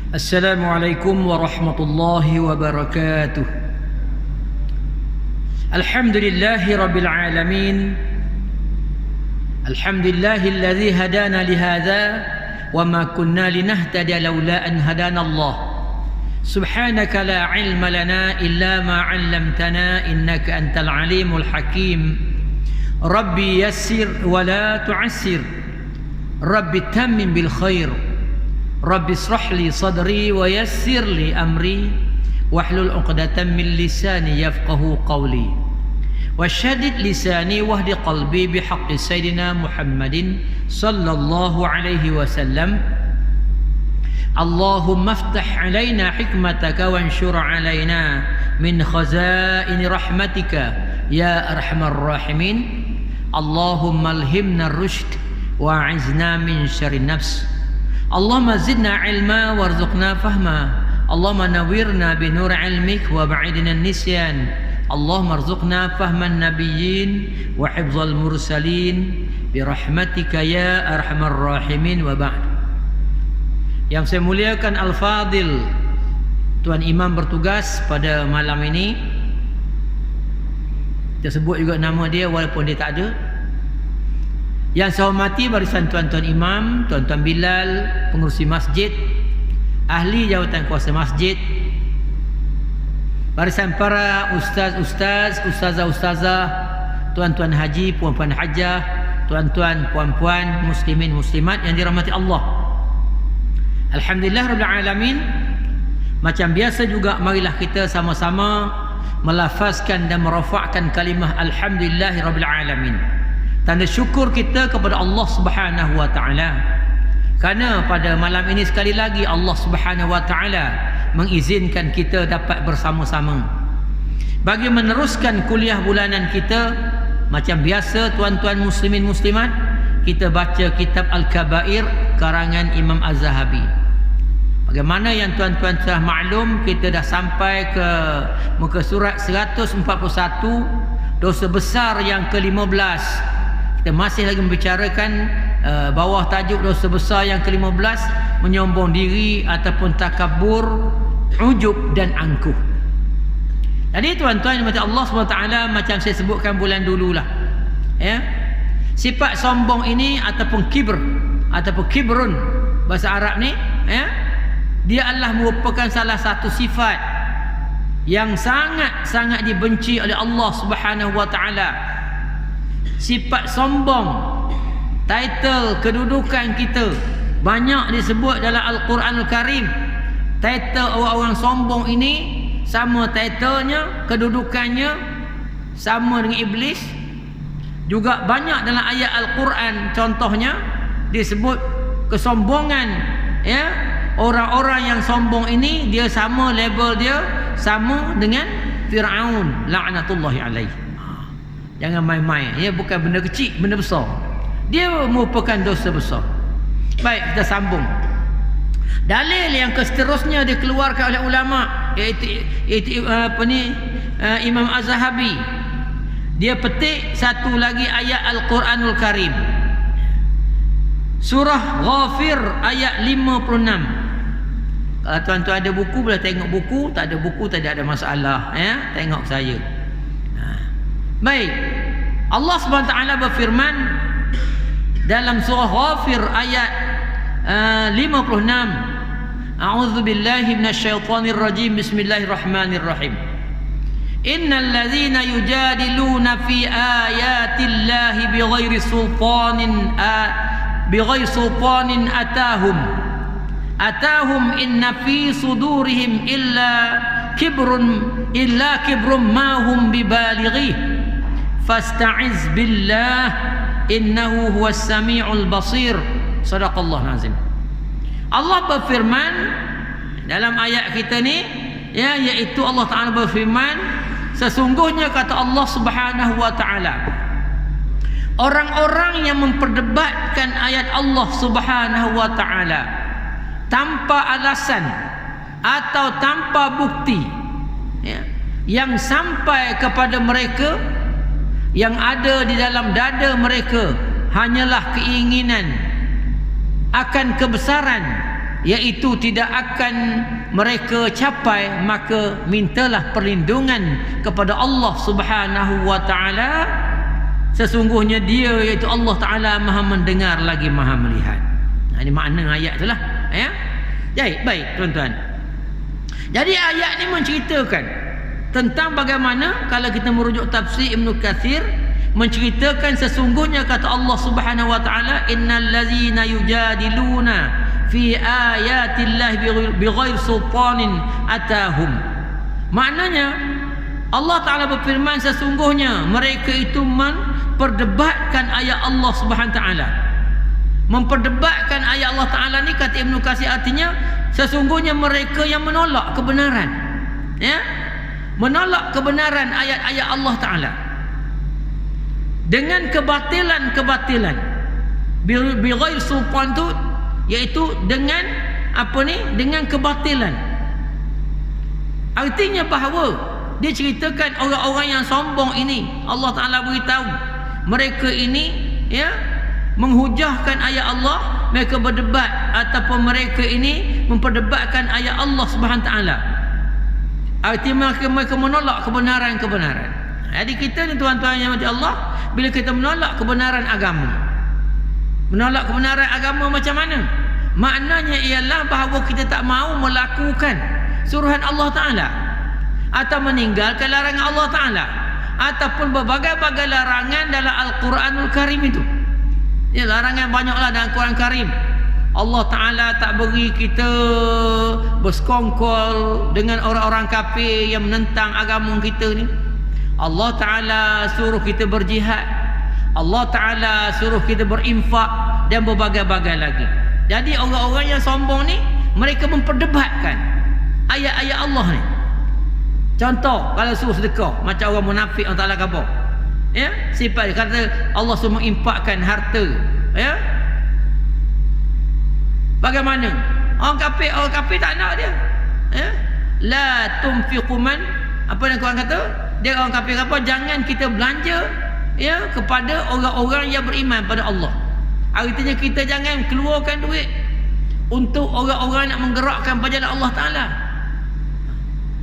Assalamualaikum warahmatullahi wabarakatuh. Alhamdulillahi rabbil alamin. Alhamdulillahilladzi hadana lihadza wa ma kunna linahtadiya laula an hadana Allah. Subhanaka la ilma lana illa ma 'allamtana innaka antal alimul hakim. Rabbi yassir wa la tu'assir. Rabbi tammim bil khair. Rabbi israh li sadri wa yassir li amri wahlul 'uqdatam min lisani yafqahu qawli washaddid lisani wahdi qalbi bihaqqi sayyidina Muhammadin sallallahu alaihi wasallam. Allahumma aftah alaina hikmataka wanshur alaina min khazain rahmatika ya arhamar rahimin. Allahumma alhimna ar-rushd wa'izna min syarri nafs. Allahumma zidna ilma warzuqna fahma. Allahumma nawwirna bi nur ilmik wa ba'idna nisyan. Allahumma arzuqna fahman nabiyyin wa hifzal mursalin bi rahmatika ya arhamar rahimin wa ba'd. Yang saya muliakan Al-Fadil Tuan Imam bertugas pada malam ini, kita sebut juga nama dia walaupun dia tak ada. Yang saya hormati barisan tuan-tuan imam, tuan-tuan Bilal, pengurusi masjid, ahli jawatan kuasa masjid, barisan para ustaz-ustaz, ustazah-ustazah, tuan-tuan haji, puan-puan hajah, tuan-tuan, puan-puan, muslimin, muslimat yang dirahmati Allah. Alhamdulillah rabbil alamin. Macam biasa juga, marilah kita sama-sama melafazkan dan merafa'kan kalimah alhamdulillahi rabbil alamin. Tanda syukur kita kepada Allah Subhanahu wa taala. Kerana pada malam ini sekali lagi Allah Subhanahu wa taala mengizinkan kita dapat bersama-sama bagi meneruskan kuliah bulanan kita. Macam biasa tuan-tuan muslimin muslimat, kita baca kitab Al-Kabair karangan Imam Az-Zahabi. Bagaimana yang tuan-tuan sudah maklum, kita dah sampai ke muka surat 141, dosa besar yang ke-15. Kita masih lagi membicarakan bawah tajuk dosa besar yang ke-15, menyombong diri ataupun takabur, ujub dan angkuh. Jadi tuan-tuan yang mati Allah SWT, macam saya sebutkan bulan dululah, ya, sifat sombong ini ataupun kibr ataupun kibrun bahasa Arab ni, ya, dia adalah merupakan salah satu sifat yang sangat-sangat dibenci oleh Allah Subhanahu wa taala. Sifat sombong, title kedudukan kita banyak disebut dalam Al-Quranul Karim. Title orang-orang sombong ini sama titlenya, kedudukannya sama dengan iblis. Juga banyak dalam ayat Al-Quran contohnya disebut kesombongan, ya, orang-orang yang sombong ini dia sama label, dia sama dengan Fir'aun laknatullahi alaihi. Jangan main-main, ya, bukan benda kecil, benda besar. Dia merupakan dosa besar. Baik, kita sambung. Dalil yang seterusnya dikeluarkan oleh ulama, iaitu Imam Az-Zahabi. Dia petik satu lagi ayat Al-Quranul Karim. Surah Ghafir ayat 56. Kalau tuan-tuan ada buku boleh tengok buku, tak ada buku tak ada masalah, ya, tengok saya. Baik, Allah SWT berfirman dalam surah Ghafir ayat 56. A'udzu billahi minasyaitonir rajim. Bismillahirrahmanirrahim. Innal ladzina yujadiluna fi ayatillahi bighairi sultanin atahum inna fi sudurihim illa kibrun ma hum bibalighi fasta'iz billah innahu huwas sami'ul basir. Sadaqallahul azim. Allah berfirman dalam ayat kita ni, ya, iaitu Allah Ta'ala berfirman, sesungguhnya kata Allah Subhanahu wa Ta'ala, orang-orang yang memperdebatkan ayat Allah Subhanahu wa Ta'ala tanpa alasan atau tanpa bukti, ya, yang sampai kepada mereka, yang ada di dalam dada mereka hanyalah keinginan akan kebesaran iaitu tidak akan mereka capai, maka mintalah perlindungan kepada Allah Subhanahu wa taala. Sesungguhnya dia iaitu Allah Taala Maha mendengar lagi Maha melihat. Ini makna ayat itulah, ya. Baik tuan-tuan. Jadi ayat ni menceritakan tentang bagaimana kalau kita merujuk tafsir Ibnu Katsir, menceritakan sesungguhnya kata Allah Subhanahu wa taala, innal ladzina yujadiluna fi ayatillahi bighairi sultanin atahum. Maknanya Allah Taala berfirman, sesungguhnya mereka itu memperdebatkan ayat Allah Subhanahu wa taala. Memperdebatkan ayat Allah Taala ni, kata Ibnu Katsir, artinya sesungguhnya mereka yang menolak kebenaran, ya, menolak kebenaran ayat-ayat Allah Taala dengan kebatilan-kebatilan. Bighairi sultan tu iaitu dengan apa ni, dengan kebatilan. Artinya bahawa dia ceritakan orang-orang yang sombong ini, Allah Taala beritahu mereka ini, ya, menghujahkan ayat Allah, mereka berdebat ataupun mereka ini memperdebatkan ayat Allah Subhanahu taala. Artinya mereka menolak kebenaran-kebenaran. Jadi kita ni tuan-tuan yang mati Allah, bila kita menolak kebenaran agama, menolak kebenaran agama macam mana? Maknanya ialah bahawa kita tak mahu melakukan suruhan Allah Taala, atau meninggalkan larangan Allah Taala, ataupun berbagai-bagai larangan dalam Al-Quranul Karim itu. Ya, larangan banyaklah dalam Al-Quran Karim. Allah Ta'ala tak beri kita bersekongkol dengan orang-orang kafir yang menentang agama kita ni. Allah Ta'ala suruh kita berjihad, Allah Ta'ala suruh kita berinfak dan berbagai-bagai lagi. Jadi orang-orang yang sombong ni, mereka memperdebatkan ayat-ayat Allah ni. Contoh, kalau suruh sedekah, macam orang munafik, Allah Ta'ala khabar, ya, sifat kata Allah suruh menginfakkan harta, ya. Bagaimana orang kafir tak nak dia, ya. La tunfiqu man, apa yang Quran kata, dia orang kafir apa, jangan kita belanja, ya, kepada orang-orang yang beriman pada Allah. Artinya kita jangan keluarkan duit untuk orang-orang nak menggerakkan jalan Allah Ta'ala,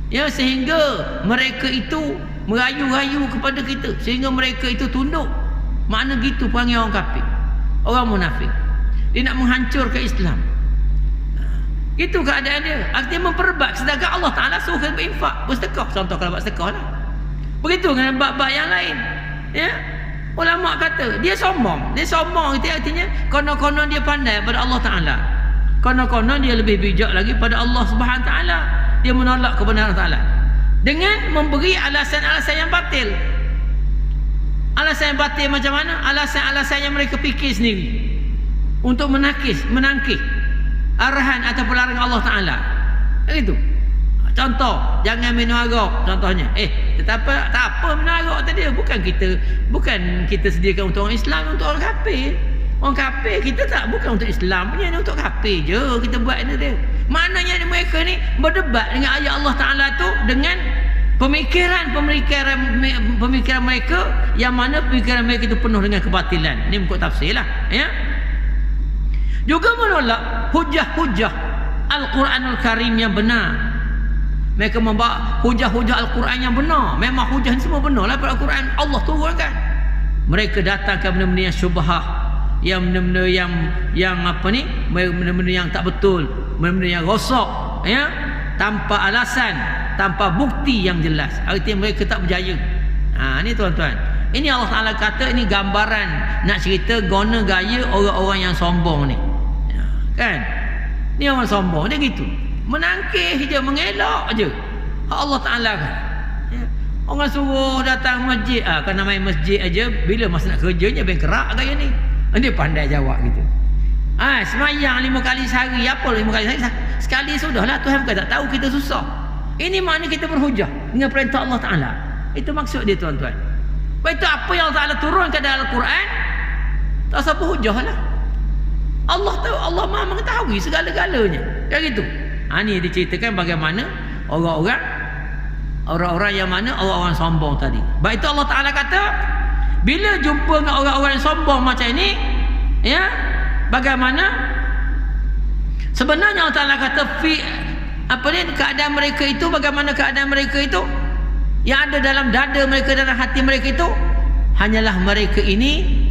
ya, sehingga mereka itu merayu-rayu kepada kita, sehingga mereka itu tunduk. Makna gitu panggil orang kafir, orang munafik. Dia nak menghancurkan Islam. Itu keadaan dia. Artinya memperbat, sedangkan Allah Ta'ala suruh kita berinfak, bersedekah. Contoh kalau buat sedekah lah. Begitu dengan bab-bab yang lain, ya. Ulama kata dia sombong. Dia sombong itu artinya konon-konon dia pandai pada Allah Ta'ala, konon-konon dia lebih bijak lagi pada Allah Subhanahu Ta'ala. Dia menolak kebenaran Ta'ala dengan memberi alasan-alasan yang batil. Alasan yang batil macam mana? Alasan-alasan yang mereka fikir sendiri untuk menangkis arahan atau larangan Allah Ta'ala. Begitu. Contoh, jangan minum arak contohnya. Tak apa minum arak tadi. Bukan kita sediakan untuk orang Islam, untuk orang kafir. Orang kafir kita tak, bukan untuk Islam punya, ni untuk kafir je kita buat ni dia. Maknanya mereka ni berdebat dengan ayat Allah Ta'ala tu dengan pemikiran mereka, yang mana pemikiran mereka itu penuh dengan kebatilan. Ini mengikut tafsir lah, ya. Juga menolak hujah-hujah Al-Quranul Karim yang benar. Mereka membawa hujah-hujah Al-Quran yang benar. Memang hujah ni semua benar lah pada Al-Quran Allah turunkan. Mereka datangkan benda-benda yang syubhah, yang benda-benda yang apa ni, benda-benda yang tak betul, benda-benda yang rosak, ya, tanpa alasan, tanpa bukti yang jelas. Artinya mereka tak berjaya. Ni tuan-tuan, ini Allah Ta'ala kata, ini gambaran nak cerita guna gaya orang-orang yang sombong ni, kan. Ni orang sombong dia gitu, menangkis je, mengelak je Allah Ta'ala kan, ya. Orang suruh datang masjid, kan main masjid aja, bila masa nak kerjanya bengkerak gaya ni. Dia pandai jawab gitu. Semayang 5 kali sehari, apa 5 kali sehari, sekali sudahlah, Tuhan bukan tak tahu kita susah. Ini makna kita berhujah dengan perintah Allah Ta'ala. Itu maksud dia tuan-tuan. Itu apa yang Allah Ta'ala turunkan dalam Al-Quran, tak usah berhujah lah. Allah tahu, Allah Maha mengetahui segala-galanya, kan gitu. Ini diceritakan bagaimana orang-orang yang mana orang-orang sombong tadi. Baik itu Allah Ta'ala kata, bila jumpa dengan orang-orang yang sombong macam ini, ya, bagaimana? Sebenarnya Allah Ta'ala kata keadaan mereka itu, bagaimana keadaan mereka itu, yang ada dalam dada mereka, dalam hati mereka itu, hanyalah mereka ini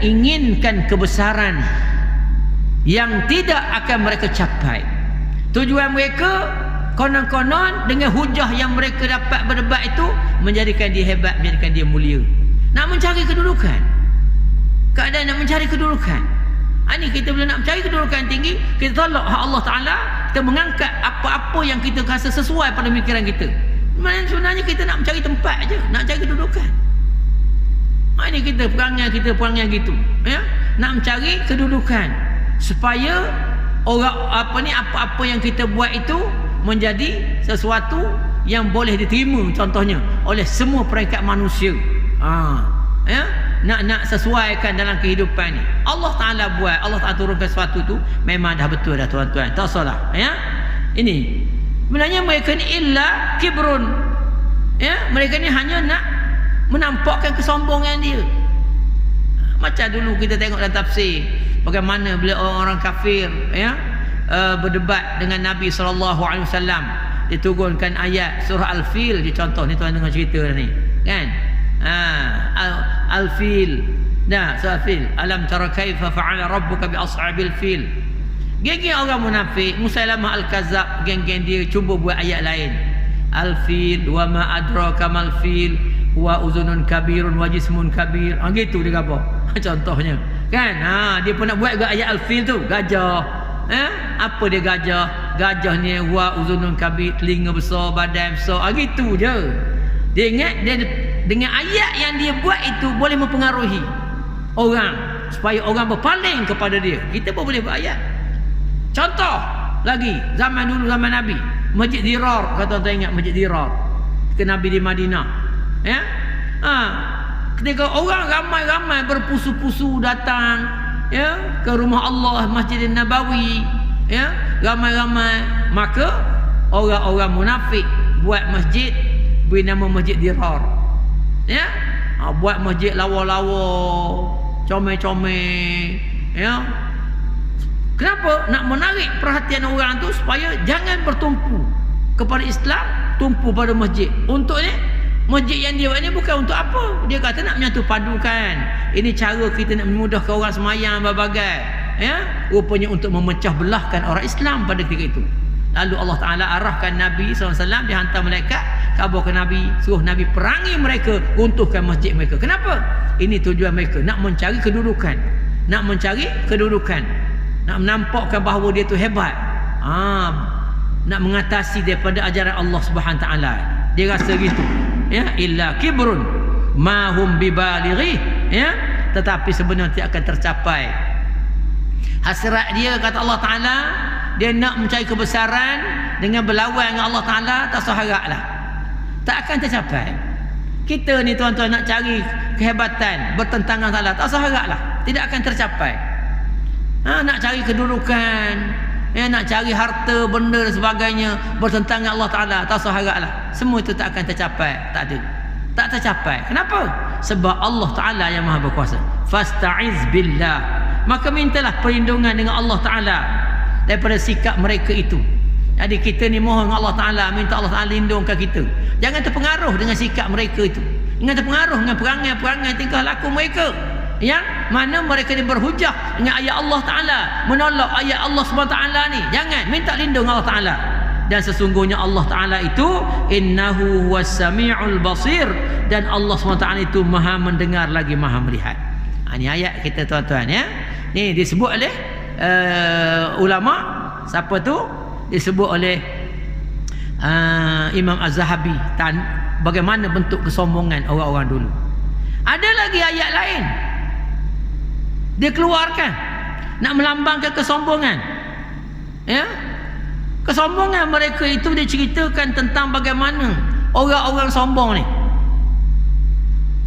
inginkan kebesaran yang tidak akan mereka capai. Tujuan mereka konon-konon dengan hujah yang mereka dapat berdebat itu menjadikan dia hebat, menjadikan dia mulia. Nak mencari kedudukan. Keadaan nak mencari kedudukan. Ini kita bila nak mencari kedudukan tinggi, kita tolak hak Allah Ta'ala, kita mengangkat apa-apa yang kita rasa sesuai pada fikiran kita. Sebenarnya kita nak mencari tempat aja, nak cari kedudukan. Ini kita perangai gitu, nak mencari kedudukan supaya apa-apa yang kita buat itu menjadi sesuatu yang boleh diterima, contohnya oleh semua peringkat manusia. Nak sesuaikan dalam kehidupan ni. Allah Ta'ala buat, Allah Ta'ala turunkan sesuatu tu memang dah betul dah tuan-tuan, tak salah. Ini sebenarnya mereka ni illa kibrun. Mereka ni hanya nak menampakkan kesombongan dia. Macam dulu kita tengok dalam tafsir bagaimana bila orang-orang kafir berdebat dengan Nabi SAW, diturunkan ayat surah Al-Fil. Contoh ni tuan dengar cerita ni kan, Al-Fil. Surah Al-Fil, alam tara kaifa fa'ala rabbuka bi ashabil fil. Geng-geng orang munafik, Musailamah Al-Kazzab, geng-geng dia cuba buat ayat lain. Al-Fil wa ma adraka mal fil wa uzunun kabirun wa jismun kabir. Gitu dia kata contohnya kan. Dia pun nak buat juga ayat Al-Fil tu, gajah. Apa dia gajah? Gajah ni wa uzunun kabir, telinga besar, badan besar. Gitu je. Dia ingat dia dengan ayat yang dia buat itu boleh mempengaruhi orang supaya orang berpaling kepada dia. Kita pun boleh buat ayat. Contoh lagi, zaman dulu, zaman Nabi, Masjid Dirar, kata tuan ingat Masjid Dirar ke Nabi di Madinah. Ketika orang ramai-ramai berpusu-pusu datang ke rumah Allah, Masjid Nabawi, ramai-ramai, maka orang-orang munafik buat masjid beri nama Masjid Dirar. Buat masjid lawa-lawa, comel-comel. Kenapa? Nak menarik perhatian orang tu supaya jangan bertumpu kepada Islam, tumpu pada masjid. Untuk ni, masjid yang dia buat ni bukan untuk apa. Dia kata nak menyatu padukan. Ini cara kita nak memudahkan orang semayang berbagai. Rupanya untuk memecah belahkan orang Islam pada ketika itu. Lalu Allah Ta'ala arahkan Nabi SAW, dia hantar malaikat kabarkan Nabi, suruh Nabi perangi mereka, runtuhkan masjid mereka. Kenapa? Ini tujuan mereka, nak mencari kedudukan, nak mencari kedudukan, nak menampakkan bahawa dia tu hebat, nak mengatasi daripada ajaran Allah Subhanahu Taala. Dia rasa gitu, illa kibrun ma hum bibalighi, tetapi sebenarnya tidak akan tercapai hasrat dia. Kata Allah Ta'ala, dia nak mencari kebesaran dengan berlawan dengan Allah Ta'ala, tak seharaplah, tak akan tercapai. Kita ni tuan-tuan nak cari kehebatan bertentangan Allah, tak seharaplah, tidak akan tercapai. Nak cari kedudukan, nak cari harta, benda dan sebagainya bertentangan Allah Ta'ala, tak seharaplah, semua itu tak akan tercapai. Tak ada, tak tercapai. Kenapa? Sebab Allah Ta'ala yang Maha Berkuasa. Fasta'iz billah, maka mintalah perlindungan dengan Allah Ta'ala daripada sikap mereka itu. Jadi kita ni mohon Allah Ta'ala, minta Allah Ta'ala lindungkan kita. Jangan terpengaruh dengan sikap mereka itu. Jangan terpengaruh dengan perangai-perangai tingkah laku mereka, yang mana mereka ni berhujah dengan ayat Allah Ta'ala, menolak ayat Allah SWT ni. Jangan, minta lindung Allah Ta'ala. Dan sesungguhnya Allah Ta'ala itu innahu huwas sami'ul basir, dan Allah SWT itu maha mendengar lagi maha melihat. Ini ayat kita tuan-tuan ya. Ni disebut oleh ulama. Siapa tu? Disebut oleh Imam Az-Zahabi, bagaimana bentuk kesombongan orang-orang dulu. Ada lagi ayat lain dia keluarkan nak melambangkan kesombongan. Kesombongan mereka itu diceritakan tentang bagaimana orang-orang sombong ni,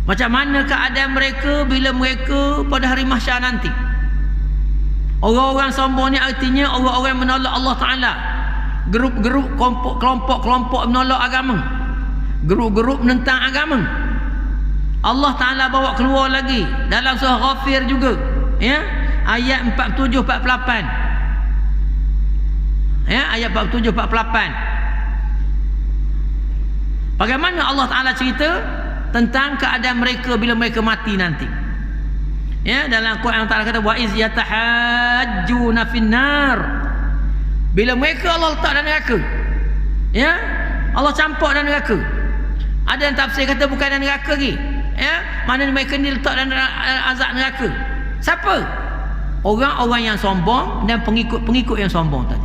macam mana keadaan mereka bila mereka pada hari mahsyar nanti. Orang-orang sombong ni artinya orang-orang yang menolak Allah Ta'ala, grup-grup, kelompok-kelompok menolak agama, grup-grup menentang agama. Allah Ta'ala bawa keluar lagi dalam surah Ghafir juga, ayat 47-48. Ya, ayat 47 48. Bagaimana Allah Taala cerita tentang keadaan mereka bila mereka mati nanti. Ya, dalam Quran Allah Taala kata wa iz yatahajjuna finnar. Bila mereka Allah letak dalam neraka. Ya, Allah campur dalam neraka. Ada yang tafsir kata bukan dalam neraka lagi. Ya, mana mereka ni letak dalam azab neraka. Siapa? Orang-orang yang sombong dan pengikut-pengikut yang sombong tadi.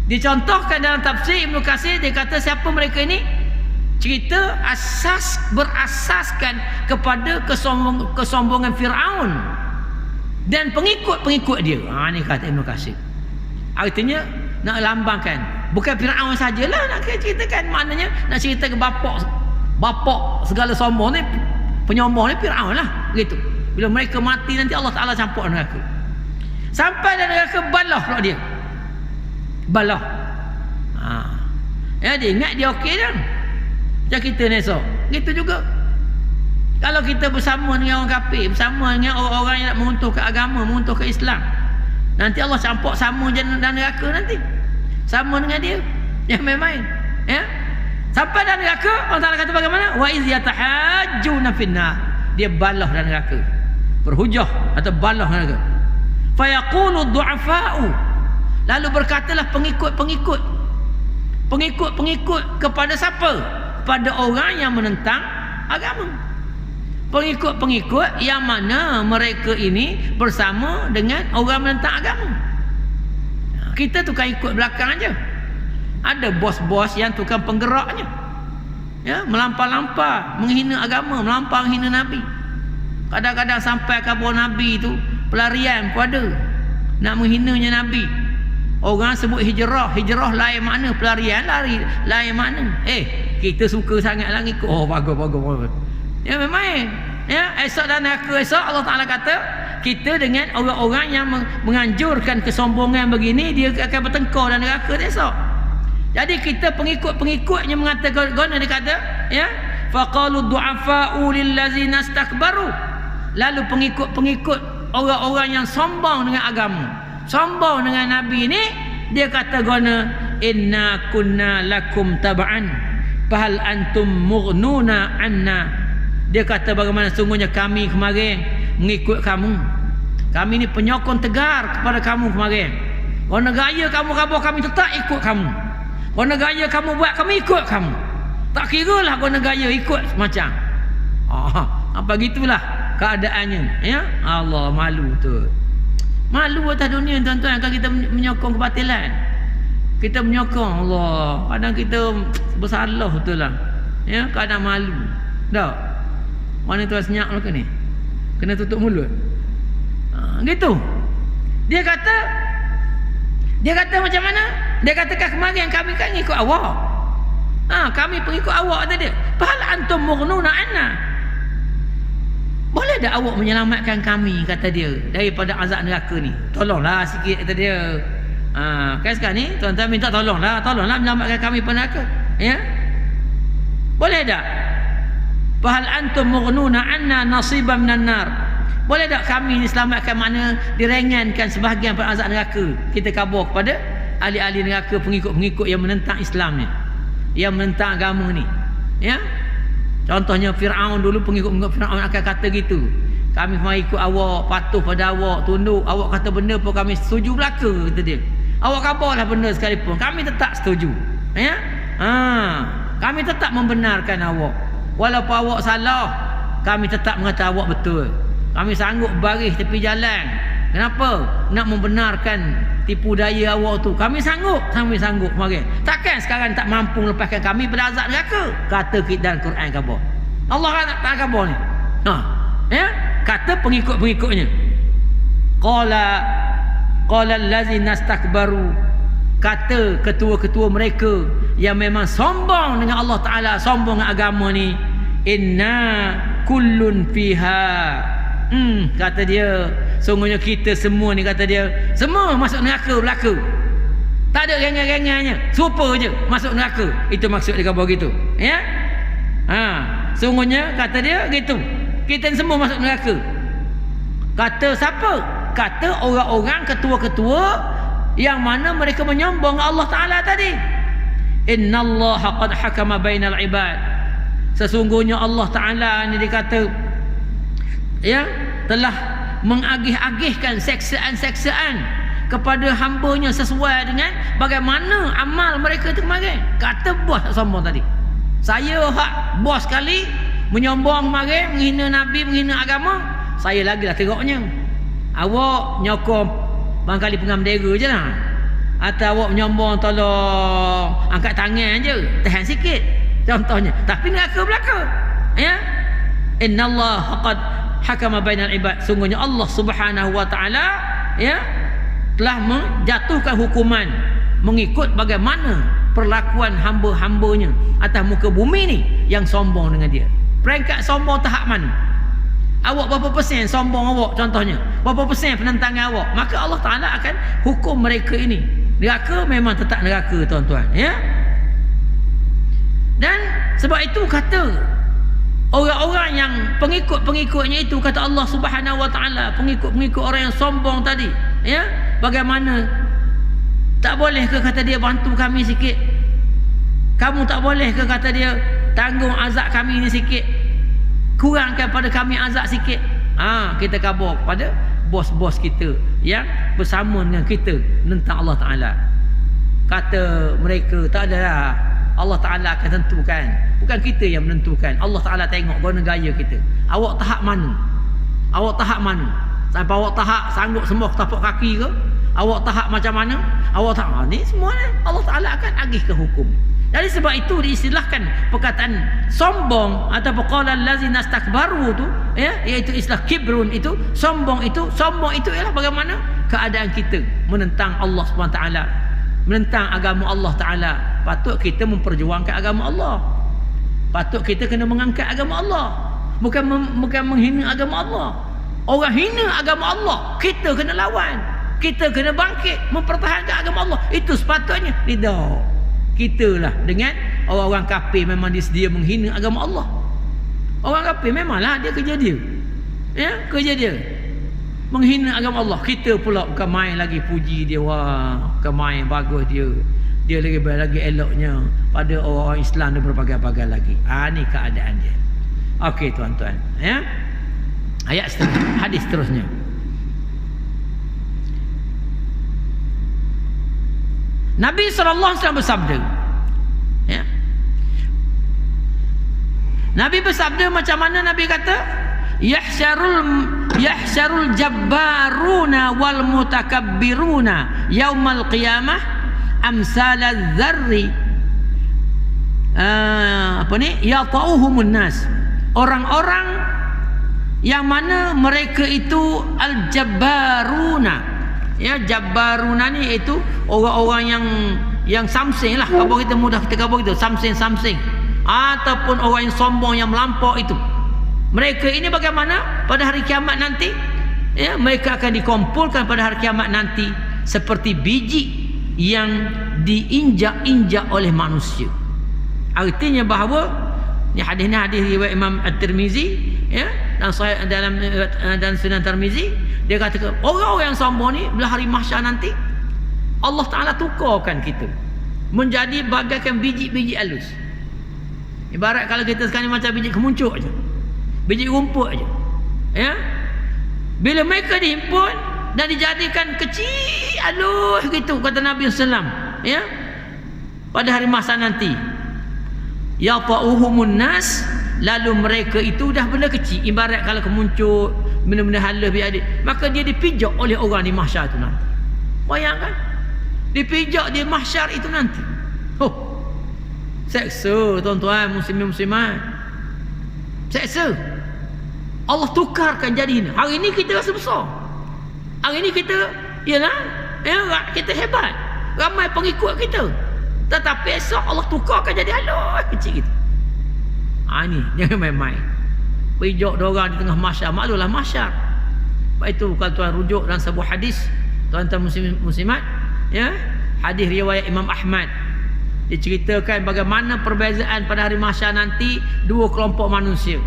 Dicontohkan dalam tafsir Ibnu Katsir, dia kata siapa mereka ini? Cerita berasaskan kepada kesombongan Firaun dan pengikut-pengikut dia. Ni kata Ibnu Katsir. Artinya nak lambangkan bukan Firaun sajalah nak ceritakan, maknanya nak cerita ke bapak segala sombong ni, penyombong ni Firaun lah begitu. Bila mereka mati nanti Allah Taala campur neraka. Sampai dalam neraka balah pula dia. Balah. Ya, dia ingat dia okey dah. Macam kita ni esok. Gitu juga. Kalau kita bersama dengan orang kafir, bersama dengan orang-orang yang nak meruntuhkan agama, meruntuhkan Islam, nanti Allah campur sama je dalam neraka nanti. Sama dengan dia. Yang main-main. Ya. Sampai dalam neraka, Allah Taala kata bagaimana? Wa iz yatahajjuna finnar. Dia balah dalam neraka. Berhujah atau balah dalam neraka. Fa yaqulu du'afa'u. Lalu berkatalah pengikut-pengikut kepada siapa? Pada orang yang menentang agama. Pengikut-pengikut yang mana mereka ini bersama dengan orang menentang agama. Kita tukang ikut belakang aja. Ada bos-bos yang tukang penggeraknya. Ya, melampau-lampau, menghina agama, melampau menghina Nabi. Kadang-kadang sampai kabar Nabi itu pelarian pun ada. Nak menghinanya Nabi. Orang sebut hijrah lain makna, pelarian lain makna. Kita suka sangat lah ikut. Oh bagus. Ya memang. Ya, esok dan neraka esok Allah Taala kata kita dengan orang-orang yang menganjurkan kesombongan begini, dia akan bertengkar dan neraka esok. Jadi kita pengikut-pengikutnya mengatakan, dia kata, ya, faqalu du'afa'u lillazina istakbaru. Lalu pengikut-pengikut orang-orang yang sombong dengan agama, sombong dengan Nabi ni, dia kata guna inna kunna lakum tab'an fahal antum mughnuna anna. Dia kata bagaimana sungguhnya kami kemarin mengikut kamu. Kami ni penyokong tegar kepada kamu kemarin. Guna gaya kamu kabur, kami tetap ikut kamu. Guna gaya kamu buat, kami ikut kamu. Tak kira lah guna gaya ikut macam. Apa gitulah keadaannya, ya. Allah, malu tu. Malu atas dunia tuan-tuan kalau kita menyokong kebatilan. Kita menyokong Allah. Kadang kita bersalah betul lah. Ya, kadang malu. Tak? Mana tuan senyap lah ke ni? Kena tutup mulut. Gitu. Dia kata macam mana? Dia katakan kemarin kami kan ikut awak. Kami pengikut awak kata dia. Fahal antum mughnuna anna. Boleh tak awak menyelamatkan kami, kata dia, daripada azab neraka ni? Tolonglah sikit, kata dia. Kan sekarang ni tuan-tuan minta tolonglah menyelamatkan kami pada neraka. Ya? Boleh tak? Fahal antum mughnuna anna nasiban minan nar. Boleh tak kami ni selamatkan, mana diringankan sebahagian pada azab neraka? Kita kabur kepada ahli-ahli neraka, pengikut-pengikut yang menentang Islam ni, yang menentang agama ni. Ya? Contohnya Firaun dulu, pengikut-pengikut Firaun akan kata gitu. Kami mari ikut awak, patuh pada awak, tunduk. Awak kata benda pun kami setuju belaka, kata dia. Awak kabarlah benda sekalipun, kami tetap setuju. Ya? Kami tetap membenarkan awak. Walaupun awak salah, kami tetap mengatakan awak betul. Kami sanggup baris tepi jalan. Kenapa? Nak membenarkan tipu daya awak tu. Kami sanggup mari. Takkan sekarang tak mampu melepaskan kami pada azab neraka? Kata kita dalam Quran khabar. Allah tak khabar ni. Ya, kata pengikut-pengikutnya. Qala allazina istakbaru. Kata ketua-ketua mereka yang memang sombong dengan Allah Taala, sombong dengan agama ni, inna kullun fiha. Kata dia, sungguhnya kita semua ni, kata dia, semua masuk neraka belaka. Tak ada rengan-rengannya, super je masuk neraka. Itu maksud dia kata begitu. Ya? Sungguhnya kata dia gitu. Kita semua masuk neraka. Kata siapa? Kata orang-orang ketua-ketua yang mana mereka menyombong Allah Ta'ala tadi. Innallaha qad hakama bainal ibad. Sesungguhnya Allah Ta'ala ni dikata ya telah mengagih-agihkan seksaan-seksaan kepada hambanya sesuai dengan bagaimana amal mereka tu kemarin. Kata bos sombong tadi, saya hak bos sekali menyombong kemarin, menghina Nabi, menghina agama, saya lagi lah teruknya. Awak nyokong barangkali pengam bendera je lah, atau awak menyombong tolong angkat tangan je, tahan sikit contohnya, tapi neraka belaka ya. Innallaha qad hakama bainal ibad. Sungguhnya Allah Subhanahu wa taala ya telah menjatuhkan hukuman mengikut bagaimana perlakuan hamba-hambanya atas muka bumi ni yang sombong dengan dia. Peringkat sombong tahap mana? Awak berapa persen sombong awak contohnya, berapa persen penentangan awak, maka Allah Ta'ala akan hukum mereka ini. Neraka memang tetap neraka tuan-tuan ya. Dan sebab itu kata orang-orang yang pengikut-pengikutnya itu, kata Allah Subhanahu wa taala, pengikut-pengikut orang yang sombong tadi ya, bagaimana tak boleh ke kata dia bantu kami sikit, kamu tak boleh ke kata dia tanggung azab kami ni sikit, kurangkan pada kami azab sikit. Kita khabar kepada bos-bos kita yang bersama dengan kita menentang Allah Ta'ala. Kata mereka tak adalah, Allah Ta'ala akan tentukan, bukan kita yang menentukan. Allah Ta'ala tengok guna gaya kita, awak tahap mana, awak tahap mana, sampai awak tahap sanggup semua tapak kaki ke, awak tahap macam mana, awak tahap ni semua Allah Ta'ala akan agihkan hukum. Jadi sebab itu diistilahkan perkataan sombong atau qala allazina istakbaru tu ya, iaitu istilah kibrun itu, sombong itu ialah bagaimana keadaan kita menentang Allah Subhanahu taala, menentang agama Allah Taala. Patut kita memperjuangkan agama Allah, patut kita kena mengangkat agama Allah, bukan menghina agama Allah. Orang hina agama Allah, kita kena lawan, kita kena bangkit mempertahankan agama Allah. Itu sepatutnya. Tidak, kita lah dengan orang-orang kafir memang dia sedia menghina agama Allah. Orang kafir memanglah dia kerja dia ya, kerja dia menghina agama Allah. Kita pula bukan main lagi puji dia, wah bukan main bagus dia lagi eloknya pada orang-orang Islam dia berbagai-bagai lagi. Ni keadaan dia. Okey tuan-tuan ya. Ayat seterusnya, hadis seterusnya. Nabi SAW bersabda ya. Nabi bersabda macam mana Nabi kata, yahsyarul jabbaruna wal mutakabbiruna yaumal qiyamah amsalaz zarri yata'uhumun nas. Orang-orang yang mana mereka itu al-jabbaruna ya, jabbaruna ni itu orang-orang yang samsing lah, kalau kita mudah kita khabar gitu, samsing ataupun orang yang sombong yang melampau itu. Mereka ini bagaimana pada hari kiamat nanti ya, mereka akan dikumpulkan pada hari kiamat nanti seperti biji yang diinjak-injak oleh manusia. Artinya bahawa ni hadis riwayat Imam At-Tirmizi ya, dan Sunan Tirmizi. Dia kata orang-orang yang sombong ni bila hari mahsyar nanti Allah Ta'ala tukarkan kita menjadi bagaikan biji-biji halus. Ibarat kalau kita sekarang macam biji kemuncuk je, biji rumput je ya. Bila mereka dihimpun dan dijadikan kecil halus gitu, kata Nabi SAW ya, pada hari mahsyar nanti yata'uhumun nas, lalu mereka itu dah benda kecil, ibarat kalau kemuncuk benda-benda halus biadik, maka dia dipijak oleh orang di mahsyar itu nanti. Bayangkan dipijak di mahsyar itu nanti. Seksa tuan-tuan muslimin muslimat, seksa. Allah tukarkan jadi ini. Hari ini kita rasa besar, hari ini kita ialah ya, kita hebat, ramai pengikut kita, tetapi esok Allah tukarkan jadi halus kecil gitu. Ini jangan main-main pijak diorang di tengah mahsyar. Maklumlah mahsyar. Sebab itu kalau tuan rujuk dalam sebuah hadis, tuan-tuan muslimat ya, hadis riwayat Imam Ahmad, diceritakan bagaimana perbezaan pada hari mahsyar nanti dua kelompok manusia.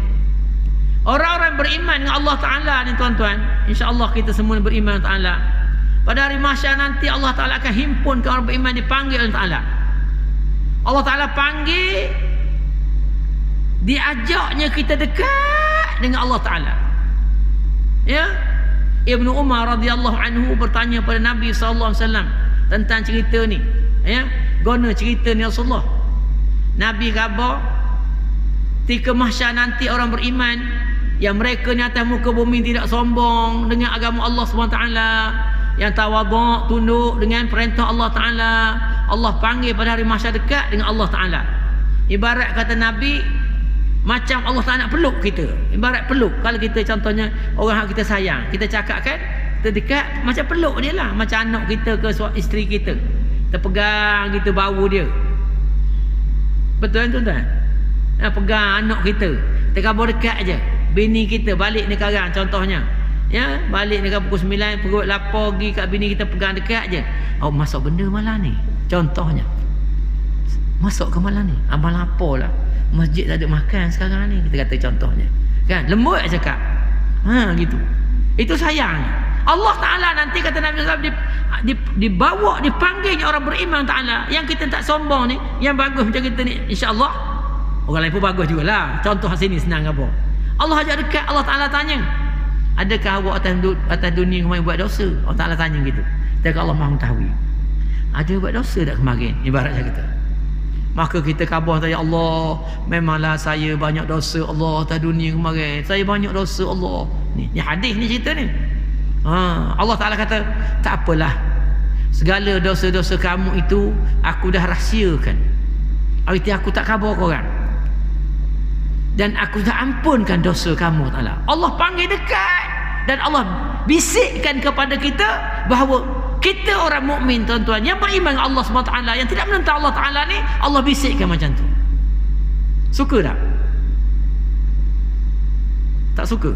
Orang-orang beriman dengan Allah Ta'ala ni tuan-tuan, insya-Allah kita semua beriman dengan Allah. pada hari mahsyar nanti Allah Ta'ala akan himpun ke orang beriman, dipanggil Allah Ta'ala. Allah Ta'ala panggil, diajaknya kita dekat dengan Allah Ta'ala. Ya, Ibnu Umar radhiyallahu anhu bertanya pada Nabi sallallahu alaihi wasallam tentang cerita ni. Ya, guna cerita ni Rasulullah. Nabi khabar ketika mahsyar nanti orang beriman yang mereka ni atas muka bumi tidak sombong dengan agama Allah SWT, yang tawaduk, tunduk dengan perintah Allah Ta'ala, Allah panggil pada hari mahsyar dekat dengan Allah Ta'ala. Ibarat kata Nabi, macam Allah Ta'ala nak peluk kita. Ibarat peluk. Kalau kita contohnya orang yang kita sayang, kita cakap kan, kita dekat, macam peluk dia lah. Macam anak kita ke isteri kita, kita pegang, kita bau dia. Betul kan tuan-tuan? Pegang anak kita, kita kabur dekat je. Bini kita balik ni sekarang contohnya, ya, balik ni pukul 9, perut lapar, pergi kat bini kita, pegang dekat je. Oh, masuk benda malam ni contohnya, masuk ke malam ni, abang lapar lah, masjid tak ada makan sekarang ni, kita kata contohnya kan, lembut cakap, gitu. Itu sayang Allah Ta'ala. Nanti kata Nabi SAW, dibawa, dipanggilnya orang beriman Ta'ala, yang kita tak sombong ni, yang bagus macam kita ni, insyaAllah orang lain pun bagus jugalah. Contoh sini senang apa, Allah ajak dekat. Allah Ta'ala tanya, adakah awak atas dunia kemarin buat dosa? Allah Ta'ala tanya gitu. Jadi Allah Maha mengetahui, ada buat dosa tak kemarin, ibarat macam kita. Maka kita khabar tanya, Allah, memanglah saya banyak dosa Allah atas dunia kemarin, saya banyak dosa Allah. Ni hadis ni, cerita ni. Allah Ta'ala kata, tak apalah, segala dosa-dosa kamu itu aku dah rahsiakan, arti aku tak khabar korang, dan aku dah ampunkan dosa kamu Ta'ala. Allah panggil dekat, dan Allah bisikkan kepada kita bahawa kita orang mukmin tuan-tuan, yang beriman dengan Allah SWT, yang tidak menentang Allah Ta'ala ni, Allah bisikkan macam tu. Suka tak? Tak suka?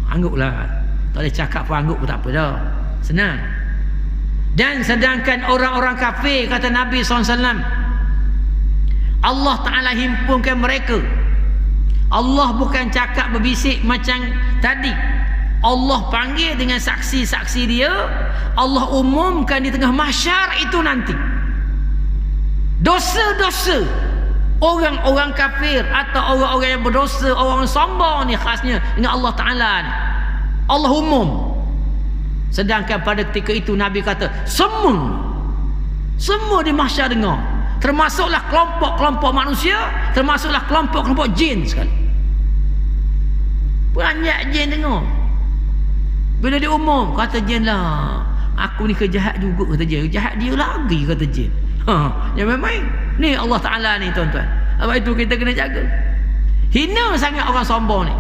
Angguklah. Tak boleh cakap pun angguk pun tak apa dah. Senang. Dan sedangkan orang-orang kafir, kata Nabi SAW, Allah Ta'ala himpunkan mereka. Allah bukan cakap berbisik macam tadi. Allah panggil dengan saksi-saksi dia. Allah umumkan di tengah mahsyar itu nanti. Dosa-dosa orang-orang kafir atau orang-orang yang berdosa, orang sombong ni khasnya dengan Allah Ta'ala ni, Allah umum. Sedangkan pada ketika itu Nabi kata, semua di mahsyar dengar, termasuklah kelompok-kelompok manusia, termasuklah kelompok-kelompok jin sekali. Banyak jin dengar. Bila diumum, kata jin lah, aku ni kejahat juga, kata jin. Jahat dia lagi, kata jin. Jangan main-main. Ni Allah Ta'ala ni tuan-tuan. Sebab itu kita kena jaga. Hina sangat orang sombong ni.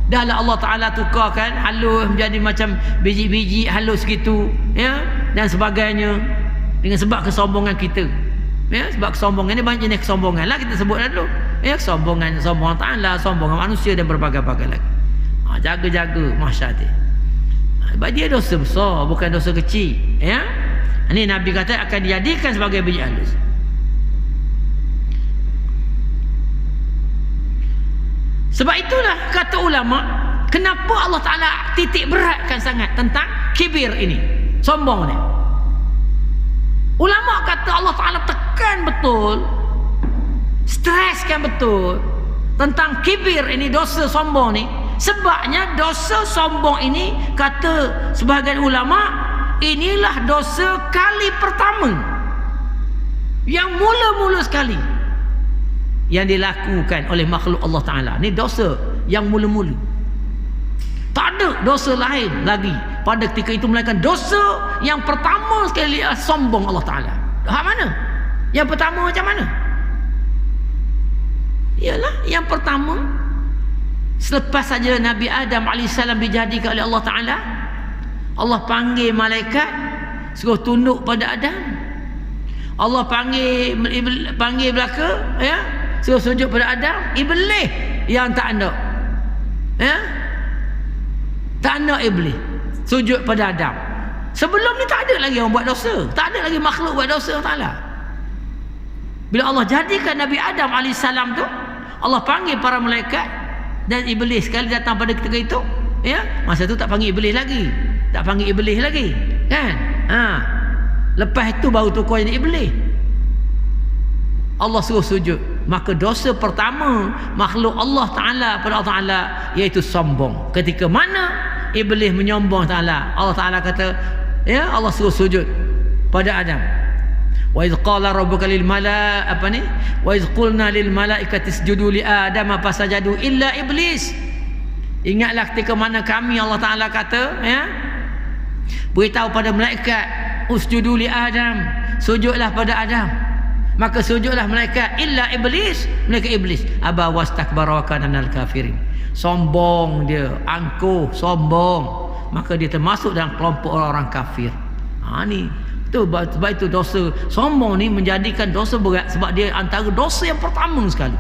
Dah lah Allah Ta'ala tukarkan halus menjadi macam biji-biji halus gitu, ya, dan sebagainya, dengan sebab kesombongan kita. Ya, sebab kesombongan ni banyak jenis kesombongan lah, kita sebut dulu. Ya, kesombongan Ta'ala, sombongan manusia, dan berbagai-bagai lagi. Jaga-jaga mahsyar ni. Sebab dia dosa besar, bukan dosa kecil. Ya, ini Nabi kata akan dijadikan sebagai biji halus. Sebab itulah kata ulama, kenapa Allah Ta'ala titik beratkan sangat tentang kibir ini, sombong ni. Ulama kata Allah Ta'ala tekan betul, streskan betul tentang kibir ini, dosa sombong ni. Sebabnya dosa sombong ini, kata sebahagian ulama, inilah dosa kali pertama, yang mula-mula sekali yang dilakukan oleh makhluk Allah Ta'ala. Ni dosa yang mula-mula. Tak ada dosa lain lagi pada ketika itu melainkan dosa yang pertama sekali, sombong Allah Ta'ala. Hak mana? Yang pertama macam mana? Ialah yang pertama, selepas saja Nabi Adam AS dijadikan oleh Allah Ta'ala, Allah panggil malaikat suruh tunduk pada Adam. Allah panggil belaka, ya, suruh sujud pada Adam. Iblis yang tak nak, ya, tak nak iblis sujud pada Adam. Sebelum ni tak ada lagi orang buat dosa, tak ada lagi makhluk buat dosa Allah Ta'ala. Bila Allah jadikan Nabi Adam AS tu, Allah panggil para malaikat, dan iblis sekali datang pada ketika itu, ya, masa tu tak panggil iblis lagi, tak panggil iblis lagi, kan? Lepas itu baru tukar jadi iblis. Allah suruh sujud. Maka dosa pertama makhluk Allah Ta'ala pada Allah Ta'ala iaitu sombong. Ketika mana iblis menyombong Ta'ala, Allah Ta'ala kata, ya, Allah suruh sujud pada Adam. Wa idh qala rabbuka lil wa idh qulna lil malaikati isjudu li adama fasajadu illa iblis. Ingatlah ketika mana kami, Allah Ta'ala kata, ya, beritahu pada malaikat, usjudu li Adam, sujudlah pada Adam. Maka sujudlah malaikat illa iblis, malaikat iblis aba wastakbara wa kana minal kafirin. Sombong dia, angkuh, sombong, maka dia termasuk dalam kelompok orang-orang kafir. Ni sebab itu dosa sombong ni menjadikan dosa berat, sebab dia antara dosa yang pertama sekali.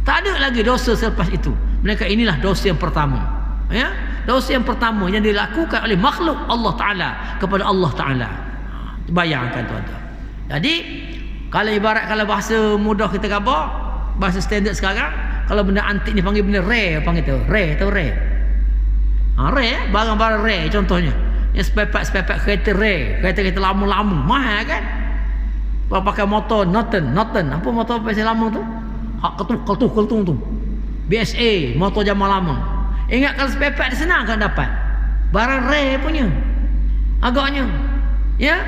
Tak ada lagi dosa selepas itu. Mereka inilah dosa yang pertama, ya, dosa yang pertama yang dilakukan oleh makhluk Allah Ta'ala kepada Allah Ta'ala. Bayangkan tuan-tuan. Jadi kalau ibarat, kalau bahasa mudah kita khabar, bahasa standard sekarang, kalau benda antik ni panggil benda rare, panggil tu rare, tahu rare? Rare, barang-barang rare contohnya. Yang spare-part kereta rare, kereta lama-lama, mahal kan? Kalau pakai motor Norton, apa motor pasal lama tu? Ketung tu. BSA, motor zaman lama. Ingat kalau spare-part dia senang kan dapat. Barang rare punya. Agaknya. Ya?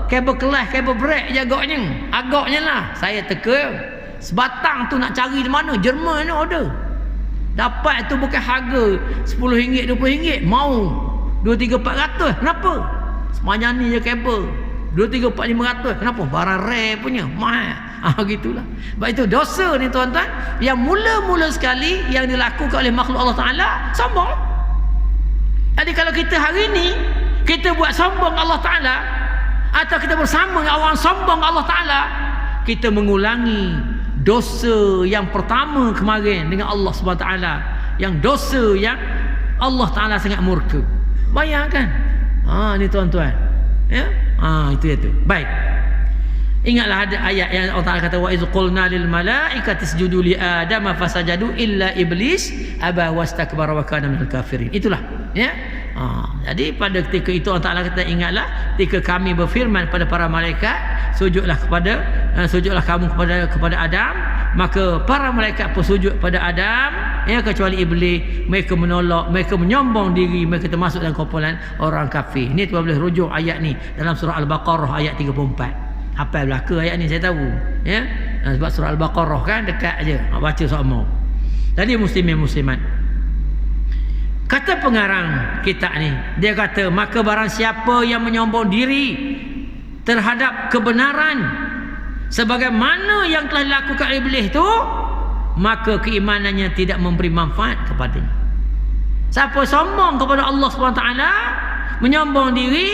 Kabel kelas, kabel brake je agaknya lah. Saya teka sebatang tu nak cari di mana, Jerman ni order. Dapat tu bukan harga RM10, RM20, mau 2-3-400. Kenapa? Sepanjang ni je kabel 2-3-4-500. Kenapa? Barang rare punya, mahal. Gitulah. Sebab itu dosa ni tuan-tuan, yang mula-mula sekali yang dilakukan oleh makhluk Allah Ta'ala, sombong. Jadi kalau kita hari ni kita buat sombong Allah Ta'ala, atau kita bersama dengan orang sombong Allah Ta'ala, kita mengulangi dosa yang pertama kemarin dengan Allah SWT, yang dosa yang Allah Ta'ala sangat murka. Bayangkan. Ni tuan-tuan, ya. Itu. Baik. Ingatlah ada ayat yang Allah Ta'ala kata, wa idh qulna lil malaikati isjudu li adama fasajadu illa iblis aba wastakbara wa kana minal kafirin. Itulah, ya. Jadi pada ketika itu Allah Ta'ala kata, ingatlah ketika kami berfirman kepada para malaikat, sujudlah kamu kepada Adam. Maka para malaikat pun sujud pada Adam, ya, kecuali iblis. Mereka menolak, mereka menyombong diri, mereka termasuk dalam kumpulan orang kafir. Ini tuan boleh rujuk ayat ni dalam surah Al-Baqarah ayat 34. Hafal belaka ayat ni, saya tahu, ya. Sebab surah Al-Baqarah kan dekat aje, baca sama. Jadi muslimin muslimat, kata pengarang kitab ni, dia kata, maka barang siapa yang menyombong diri terhadap kebenaran sebagaimana yang telah dilakukan iblis tu, maka keimanannya tidak memberi manfaat kepadanya. Siapa sombong kepada Allah SWT, menyombong diri,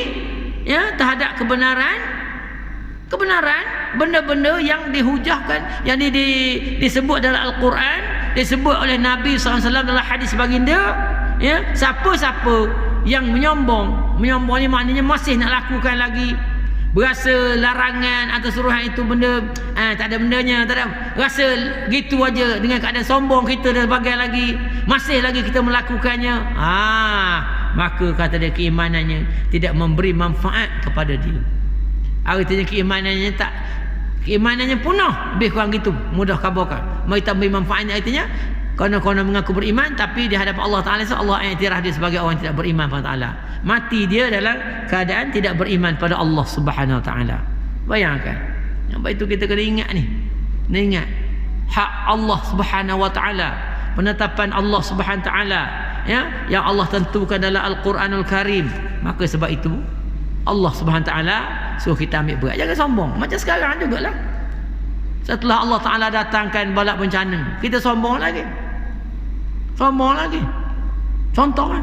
ya, terhadap kebenaran, benda-benda yang dihujahkan, yang disebut dalam Al-Quran, disebut oleh Nabi SAW dalam hadis baginda, ya, siapa-siapa yang menyombong ni maknanya masih nak lakukan lagi, berasa larangan atau suruhan itu benda tak ada bendanya, tak ada, rasa gitu aja dengan keadaan sombong kita dan sebagainya, lagi masih lagi kita melakukannya, maka kata dia keimanannya tidak memberi manfaat kepada dia. Artinya keimanannya punah, lebih kurang gitu, mudah kabarkan. Mereka beri manfaatnya, artinya konon-konon mengaku beriman, tapi di hadapan Allah Ta'ala Allah iktiraf dia sebagai orang yang tidak beriman pada Allah. Mati dia dalam keadaan tidak beriman pada Allah Subhanahu Wa Ta'ala. Bayangkan. Yang itu kita kena ingat ni. Ingat hak Allah Subhanahu Wa Ta'ala, penetapan Allah Subhanahu Wa Ta'ala, ya, yang Allah tentukan dalam Al-Quranul Karim. Maka sebab itu Allah Subhanahu Wa Ta'ala suruh kita ambil berat. Jangan sombong. Macam sekarang jugalah. Setelah Allah Ta'ala datangkan bala bencana, kita sombong lagi. Contoh kan,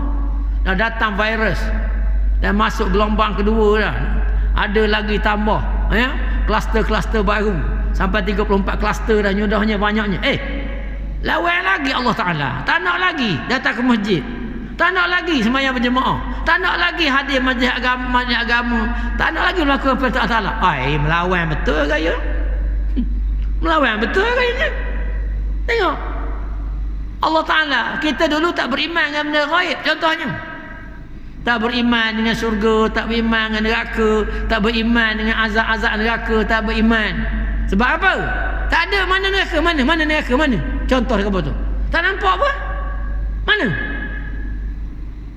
dah datang virus dan masuk gelombang kedua dah, ada lagi tambah, ya, kluster-kluster baru sampai 34 kluster dah, nyudahnya banyaknya. Lawan lagi Allah Ta'ala. Tak nak lagi datang ke masjid, tak nak lagi sembahyang berjemaah, tak nak lagi hadir majlis agama, tak nak lagi melakukan perintah Allah Ta'ala. Melawan betul gaya. Melawan betul kayaknya. Tengok Allah Ta'ala, kita dulu tak beriman dengan benda gaib contohnya. Tak beriman dengan syurga, tak beriman dengan neraka, tak beriman dengan azab-azab neraka, tak beriman. Sebab apa? Tak ada mana neraka, mana neraka, mana? Contoh apa tu? Tak nampak apa? Mana?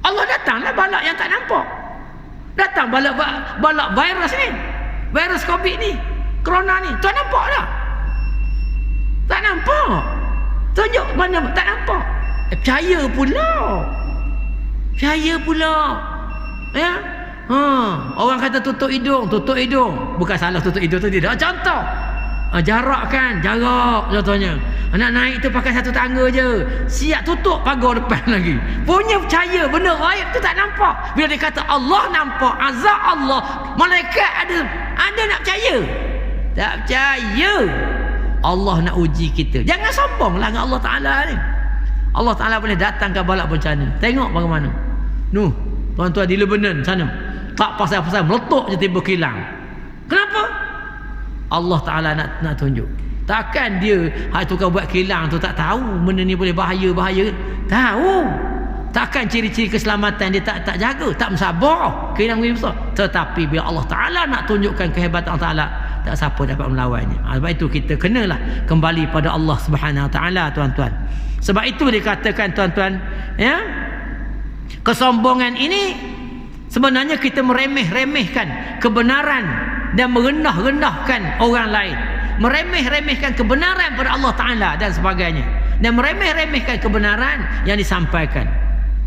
Allah datanglah balak yang tak nampak. Datang balak virus ni. Virus Covid ni. Corona ni. Tak nampak dah. Tak nampak. Tunjuk mana tak nampak. Percaya pula. Ya? Orang kata tutup hidung. Bukan salah tutup hidung tu tidak. Contoh. Jarak contohnya. Nak naik tu pakai satu tangga je. Siap tutup pagar depan lagi. Punya percaya benda gaib tu tak nampak. Bila dia kata Allah nampak, azab Allah, malaikat ada nak percaya? Tak percaya. Allah nak uji kita. Jangan sombonglah dengan Allah Ta'ala ni. Allah Ta'ala boleh datangkan balak bencana. Tengok bagaimana. Tuan-tuan di Lebanon sana. Tak pasal-pasal meletup je tiba kilang. Kenapa? Allah Ta'ala nak tunjuk. Takkan dia tukar buat kilang tu tak tahu benda ni boleh bahaya. Tahu. Takkan ciri-ciri keselamatan dia tak jaga, tak mensabar. Kilang ni besar. Tetapi bila Allah Ta'ala nak tunjukkan kehebatan Allah Ta'ala, tak siapa dapat melawannya. Sebab itu kita kenalah kembali pada Allah Subhanahu Wa Ta'ala, tuan-tuan. Sebab itu dikatakan, tuan-tuan, ya, kesombongan ini sebenarnya kita meremeh-remehkan kebenaran dan merendah-rendahkan orang lain. Meremeh-remehkan kebenaran pada Allah Ta'ala dan sebagainya, dan meremeh-remehkan kebenaran yang disampaikan.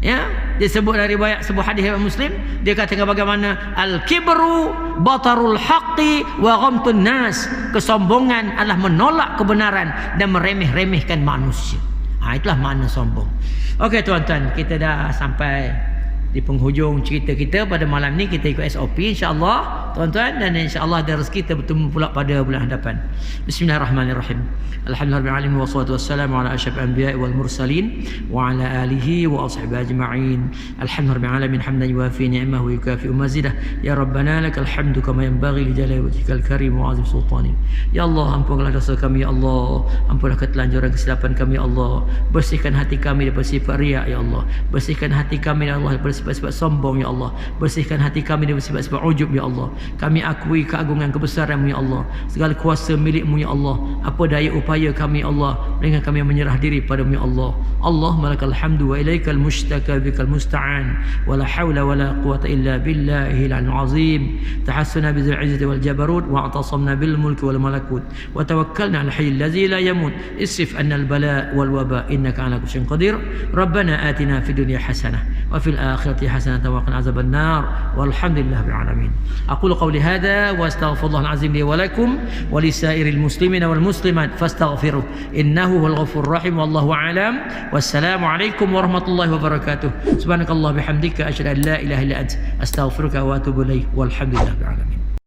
Ya, disebut dari riwayat sebuah hadis Muslim, dia katakan bagaimana al-kibru batarul haqqi wa ghamtun nas. Kesombongan adalah menolak kebenaran dan meremeh-remehkan manusia. Itulah makna sombong. Okey tuan-tuan, kita dah sampai di penghujung cerita kita pada malam ni. Kita ikut SOP insya-Allah, tuan-tuan, dan insya-Allah ada rezeki kita bertemu pula pada bulan hadapan. Bismillahirrahmanirrahim. Alhamdulillahirabbil alamin wassalatu wassalamu ala asyrafil anbiya'i wal mursalin wa ala alihi wa ashabihi ajma'in. Alhamdulillahirabbil alamin hamdan yuwafi ni'amahu wa yukafi'u mazidah. Ya rabbana lakal hamdu kama yanbaghi li jalali wajhikal karim wa 'azim sultanik. Ya Allah, ampunkanlah dosa kami ya Allah. Ampunlah ketelanjuran kesilapan kami ya Allah. Bersihkan hati kami daripada sifat riya ya Allah. Bersihkan hati kami ya Allah daripada sifat-sifat sombong ya Allah. Bersihkan hati kami daripada sifat-sifat ujub ya Allah. Kami akui keagungan kebesaran-Mu ya Allah. Segala kuasa milik-Mu ya Allah. Apa daya upaya kami ya Allah, dengan kami menyerah diri pada-Mu ya Allah. Allahumma lakal hamdu wa ilaikal mushtaka bikal musta'an wa la hawla wa la quwwata illa billahil azim. Tahassuna bizil izzati wal jabarut wa atasamna bil mulki wal malakut wa tawakkalna al hayyil ladzi la yamut. Isrif anna al bala wal waba innaka ala kulli syai'in qadir. Rabbana atina fid dunya hasanah wa fil akhirati hasanah wa qina azaban nar. Walhamdulillahi rabbil alamin. Aqulu qawli hadha wa astaghfirullahal azim li wa lakum wa lisairil muslimina wal muslimat fastaghfiruh innahu huwal ghafurur rahim. Wallahu a'lam. Wassalamu alaikum warahmatullahi wabarakatuh. Subhanakallah bihamdika asyhadu an la ilaha illa anta astaghfiruka wa atubu ilaik. Walhamdulillahi rabbil alamin.